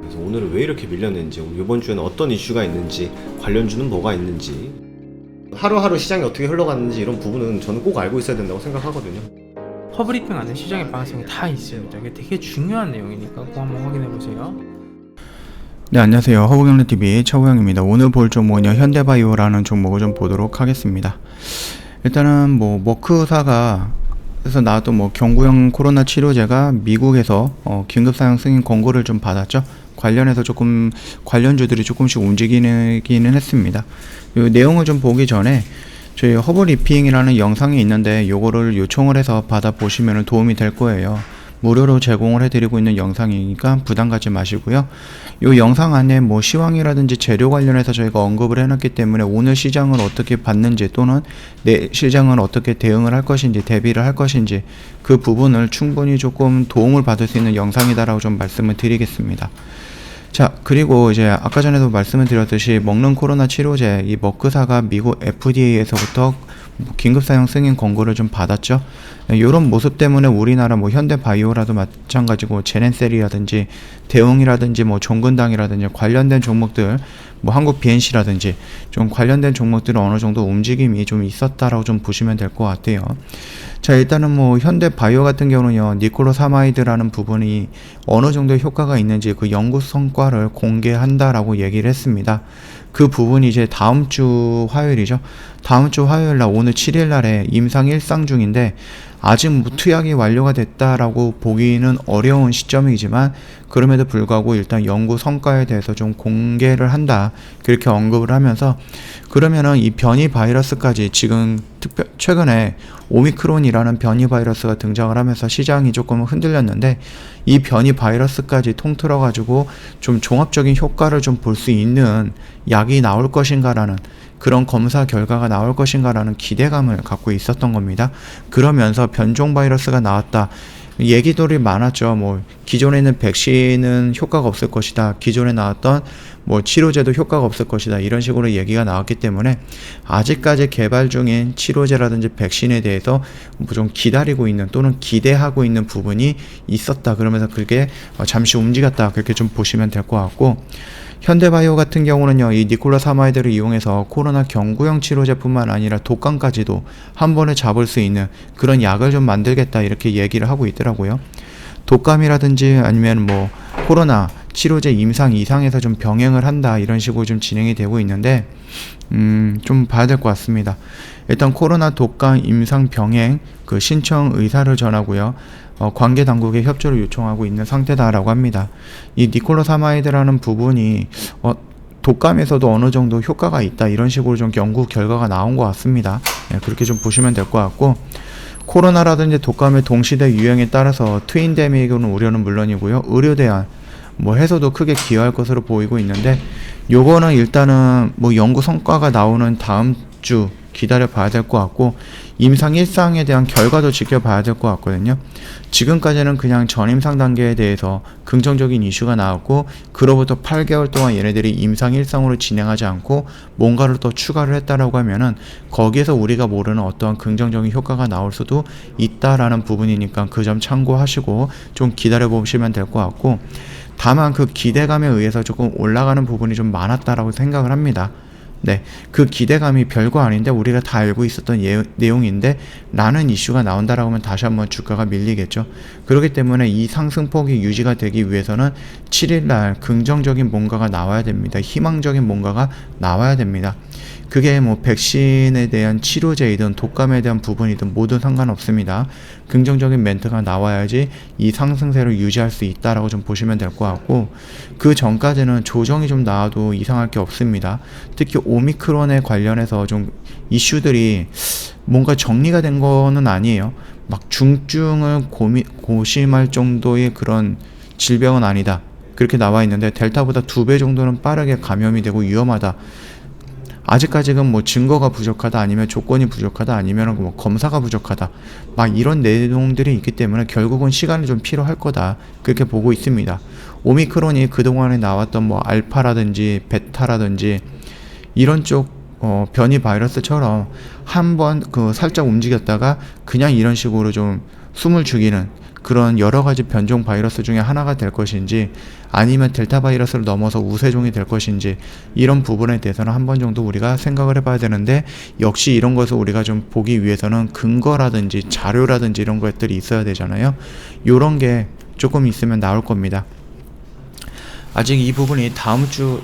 그래서 오늘은 왜 이렇게 밀렸는지, 이번 주에는 어떤 이슈가 있는지, 관련주는 뭐가 있는지, 하루하루 시장이 어떻게 흘러가는지 이런 부분은 저는 꼭 알고 있어야 된다고 생각하거든요. 허브리핑 안에 시장의 방향성이 다 있습니다. 이게 되게 중요한 내용이니까 꼭 한번 확인해 보세요. 네, 안녕하세요. 허브경제TV 차우영입니다. 오늘 볼 종목은요, 현대바이오라는 종목을 좀 보도록 하겠습니다. 일단은 머크사가 에서 나왔던 경구형 코로나 치료제가 미국에서 긴급 사용 승인 권고를 좀 받았죠. 관련해서 조금 관련주들이 조금씩 움직이기는 했습니다. 이 내용을 좀 보기 전에 저희 허브리핑이라는 영상이 있는데 요거를 요청을 해서 받아 보시면 도움이 될 거예요. 무료로 제공을 해드리고 있는 영상이니까 부담 갖지 마시고요. 이 영상 안에 시황이라든지 재료 관련해서 저희가 언급을 해놨기 때문에 오늘 시장을 어떻게 봤는지 또는 내 시장은 어떻게 대응을 할 것인지 대비를 할 것인지 그 부분을 충분히 조금 도움을 받을 수 있는 영상이다라고 좀 말씀을 드리겠습니다. 자, 그리고 이제 아까 전에도 말씀을 드렸듯이 먹는 코로나 치료제 이 머크사가 미국 FDA에서부터 긴급 사용 승인 권고를 좀 받았죠. 이런 모습 때문에 우리나라 현대바이오라도 마찬가지고 제넨셀이라든지 대웅이라든지 종근당이라든지 관련된 종목들 한국 BNC라든지 좀 관련된 종목들은 어느 정도 움직임이 좀 있었다라고 좀 보시면 될 것 같아요. 자, 일단은 현대바이오 같은 경우는요, 니콜로사마이드라는 부분이 어느 정도 효과가 있는지 그 연구 성과를 공개한다라고 얘기를 했습니다. 그 부분이 이제 다음 주 화요일이죠. 다음 주 화요일 날 오늘 7일 날에 임상 1상 중인데 아직 투약이 완료가 됐다라고 보기는 어려운 시점이지만 그럼에도 불구하고 일단 연구 성과에 대해서 좀 공개를 한다, 그렇게 언급을 하면서 그러면은 이 변이 바이러스까지 지금 최근에 오미크론이라는 변이 바이러스가 등장을 하면서 시장이 조금 흔들렸는데 이 변이 바이러스까지 통틀어 가지고 좀 종합적인 효과를 좀 볼 수 있는 약이 나올 것인가라는 그런 검사 결과가 나올 것인가라는 기대감을 갖고 있었던 겁니다. 그러면서 변종 바이러스가 나왔다, 얘기들이 많았죠. 기존에 있는 백신은 효과가 없을 것이다, 기존에 나왔던 치료제도 효과가 없을 것이다, 이런 식으로 얘기가 나왔기 때문에 아직까지 개발 중인 치료제라든지 백신에 대해서 좀 기다리고 있는 또는 기대하고 있는 부분이 있었다. 그러면서 그게 잠시 움직였다, 그렇게 좀 보시면 될 것 같고, 현대바이오 같은 경우는요, 이 니콜로사마이드를 이용해서 코로나 경구형 치료제뿐만 아니라 독감까지도 한 번에 잡을 수 있는 그런 약을 좀 만들겠다, 이렇게 얘기를 하고 있더라고요. 독감이라든지 아니면 코로나 치료제 임상 이상에서 좀 병행을 한다, 이런 식으로 좀 진행이 되고 있는데 좀 봐야 될 것 같습니다. 일단 코로나 독감 임상 병행 그 신청 의사를 전하고요, 관계 당국에 협조를 요청하고 있는 상태다라고 합니다. 이 니콜로사마이드라는 부분이 독감에서도 어느 정도 효과가 있다, 이런 식으로 좀 연구 결과가 나온 것 같습니다. 그렇게 좀 보시면 될 것 같고, 코로나라든지 독감의 동시대 유행에 따라서 트윈데믹은 우려는 물론이고요, 의료대안 해서도 크게 기여할 것으로 보이고 있는데, 요거는 일단은 연구 성과가 나오는 다음 주 기다려 봐야 될 것 같고, 임상 1상에 대한 결과도 지켜봐야 될 것 같거든요. 지금까지는 그냥 전임상 단계에 대해서 긍정적인 이슈가 나왔고, 그로부터 8개월 동안 얘네들이 임상 1상으로 진행하지 않고 뭔가를 또 추가를 했다라고 하면은 거기에서 우리가 모르는 어떠한 긍정적인 효과가 나올 수도 있다라는 부분이니까 그 점 참고하시고 좀 기다려 보시면 될 것 같고, 다만 그 기대감에 의해서 조금 올라가는 부분이 좀 많았다라고 생각을 합니다. 네, 그 기대감이 별거 아닌데 우리가 다 알고 있었던 내용인데 라는 이슈가 나온다라고 하면 다시 한번 주가가 밀리겠죠. 그렇기 때문에 이 상승폭이 유지가 되기 위해서는 7일날 긍정적인 뭔가가 나와야 됩니다. 희망적인 뭔가가 나와야 됩니다. 그게 백신에 대한 치료제이든 독감에 대한 부분이든 모두 상관없습니다. 긍정적인 멘트가 나와야지 이 상승세를 유지할 수 있다라고 좀 보시면 될 것 같고, 그 전까지는 조정이 좀 나와도 이상할 게 없습니다. 특히 오미크론에 관련해서 좀 이슈들이 뭔가 정리가 된 거는 아니에요. 중증을 고심할 정도의 그런 질병은 아니다, 그렇게 나와 있는데 델타보다 2배 정도는 빠르게 감염이 되고 위험하다. 아직까지는 증거가 부족하다, 아니면 조건이 부족하다, 아니면 검사가 부족하다, 이런 내용들이 있기 때문에 결국은 시간이 좀 필요할 거다, 그렇게 보고 있습니다. 오미크론이 그동안에 나왔던 알파라든지 베타라든지 이런 쪽 변이 바이러스처럼 한번 살짝 움직였다가 그냥 이런 식으로 좀 숨을 죽이는 그런 여러 가지 변종 바이러스 중에 하나가 될 것인지 아니면 델타 바이러스를 넘어서 우세종이 될 것인지 이런 부분에 대해서는 한 번 정도 우리가 생각을 해봐야 되는데 역시 이런 것을 우리가 좀 보기 위해서는 근거라든지 자료라든지 이런 것들이 있어야 되잖아요. 요런 게 조금 있으면 나올 겁니다. 아직 이 부분이 다음 주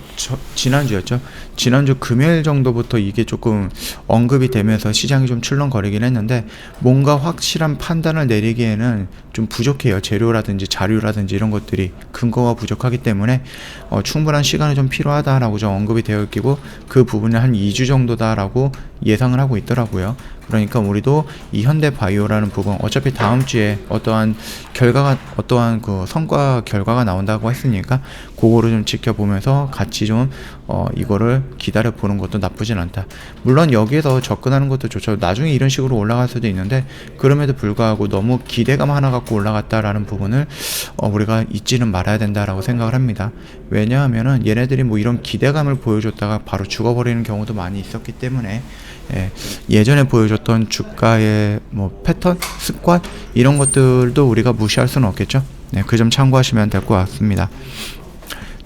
지난주였죠. 지난주 금요일 정도부터 이게 조금 언급이 되면서 시장이 좀 출렁거리긴 했는데 뭔가 확실한 판단을 내리기에는 좀 부족해요. 재료라든지 자료라든지 이런 것들이 근거가 부족하기 때문에 충분한 시간이 좀 필요하다라고 좀 언급이 되어 있고 그 부분이 한 2주 정도다라고 예상을 하고 있더라고요. 그러니까 우리도 이 현대바이오라는 부분 어차피 다음 주에 어떠한 그 성과 결과가 나온다고 했으니까 그거를 좀 지켜보면서 같이 좀 이거를 기다려 보는 것도 나쁘진 않다. 물론 여기에서 접근하는 것도 좋죠. 나중에 이런 식으로 올라갈 수도 있는데 그럼에도 불구하고 너무 기대감 하나 갖고 올라갔다라는 부분을 우리가 잊지는 말아야 된다라고 생각을 합니다. 왜냐하면은 얘네들이 뭐 이런 기대감을 보여줬다가 바로 죽어버리는 경우도 많이 있었기 때문에 예전에 보여줬던 주가의 뭐 패턴, 습관 이런 것들도 우리가 무시할 수는 없겠죠. 그 점 참고하시면 될 것 같습니다.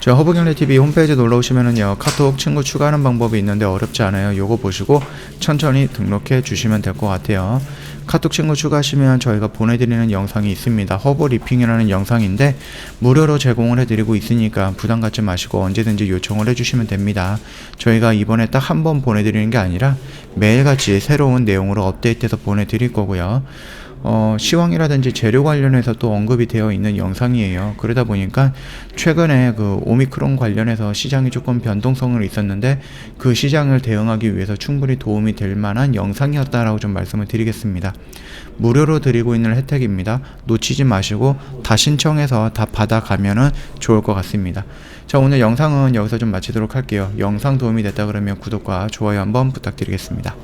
저 허브경제TV 홈페이지 놀러오시면은요 카톡 친구 추가하는 방법이 있는데 어렵지 않아요. 요거 보시고 천천히 등록해 주시면 될 것 같아요. 카톡 친구 추가하시면 저희가 보내드리는 영상이 있습니다. 허브 리핑이라는 영상인데 무료로 제공을 해드리고 있으니까 부담 갖지 마시고 언제든지 요청을 해주시면 됩니다. 저희가 이번에 딱 한 번 보내드리는 게 아니라 매일같이 새로운 내용으로 업데이트해서 보내드릴 거고요. 시황이라든지 재료 관련해서 또 언급이 되어 있는 영상이에요. 그러다 보니까 최근에 그 오미크론 관련해서 시장이 조금 변동성을 있었는데 그 시장을 대응하기 위해서 충분히 도움이 될 만한 영상이었다라고 좀 말씀을 드리겠습니다. 무료로 드리고 있는 혜택입니다. 놓치지 마시고 다 신청해서 다 받아가면은 좋을 것 같습니다. 자, 오늘 영상은 여기서 좀 마치도록 할게요. 영상 도움이 됐다 그러면 구독과 좋아요 한번 부탁드리겠습니다.